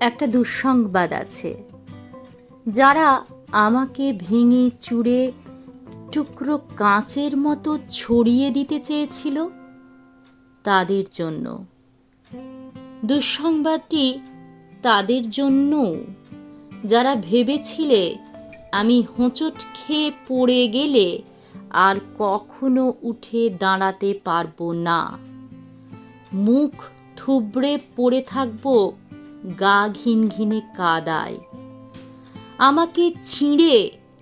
একটা দুঃসংবাদ আছে। যারা আমাকে ভেঙে চুরে টুকরো কাঁচের মতো ছড়িয়ে দিতে চেয়েছিল তাদের জন্য। দুঃসংবাদটি তাদের জন্য যারা ভেবেছিলে আমি হোঁচট খেয়ে পড়ে গেলে আর কখনো উঠে দাঁড়াতে পারবো না, মুখ থুবড়ে পড়ে থাকবো গা ঘিনঘিনে কাদায়। আমাকে ছিঁড়ে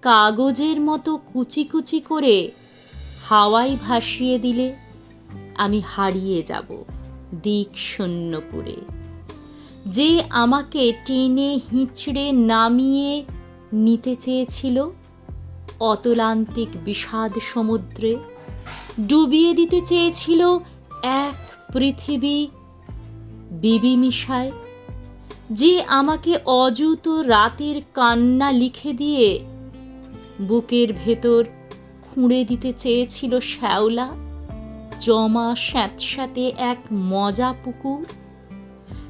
কাগজের মতো কুচি কুচি করে হাওয়ায় ভাসিয়ে দিলে আমি হারিয়ে যাব দিক শূন্যপুরে। যে আমাকে টেনে হিঁচড়ে নামিয়ে নিতে চেয়েছিল অতলান্তিক বিষাদ সমুদ্রে, ডুবিয়ে দিতে চেয়েছিল এক পৃথিবী বিবিমিশায়, যে আমাকে অযুত রাতের কান্না লিখে দিয়ে বুকের ভেতর খুঁড়ে দিতে চেয়েছিল শ্যাওলা জমা স্যাঁতস্যাঁতে এক মজা পুকুর,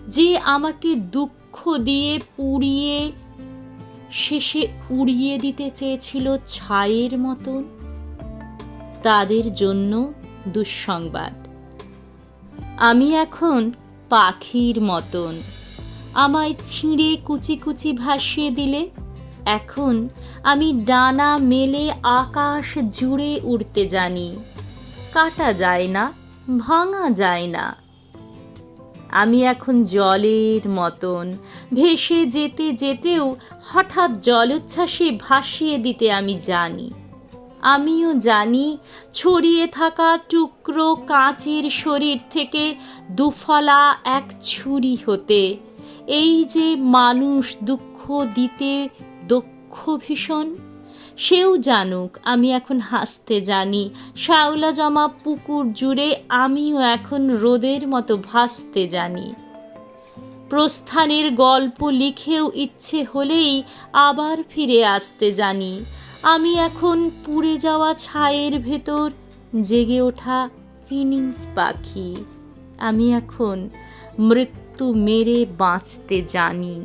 যে আমাকে দুঃখ দিয়ে পুড়িয়ে শেষে উড়িয়ে দিতে চেয়েছিল ছাইয়ের মতন, তাদের জন্য দুঃসংবাদ। আমি এখন পাখির মতন, আমায় ছিঁড়ে কুচি কুচি ভাসিয়ে দিলে এখন আমি ডানা মেলে আকাশ জুড়ে উড়তে জানি। কাটা যায় না, ভাঙা যায় না। আমি এখন জলের মতন, ভেসে যেতে যেতেও হঠাৎ জলোচ্ছ্বাসে ভাসিয়ে দিতে আমি জানি। আমিও জানি ছড়িয়ে থাকা টুকরো কাঁচের শরীর থেকে দুফলা এক ছুরি হতে। এই যে মানুষ দুঃখ দিতে দক্ষ ভীষণ, সেও জানুক আমি এখন হাসতে জানি। শ্যাওলা জমা পুকুর জুড়ে আমিও এখন রোদের মতো ভাসতে জানি। প্রস্থানের গল্প লিখেও ইচ্ছে হলেই আবার ফিরে আসতে জানি। আমি এখন পুড়ে যাওয়া ছায়ের ভেতর জেগে ওঠা ফিনিক্স পাখি। আমি এখন মৃত্যু মেরে বাঁচতে জানি।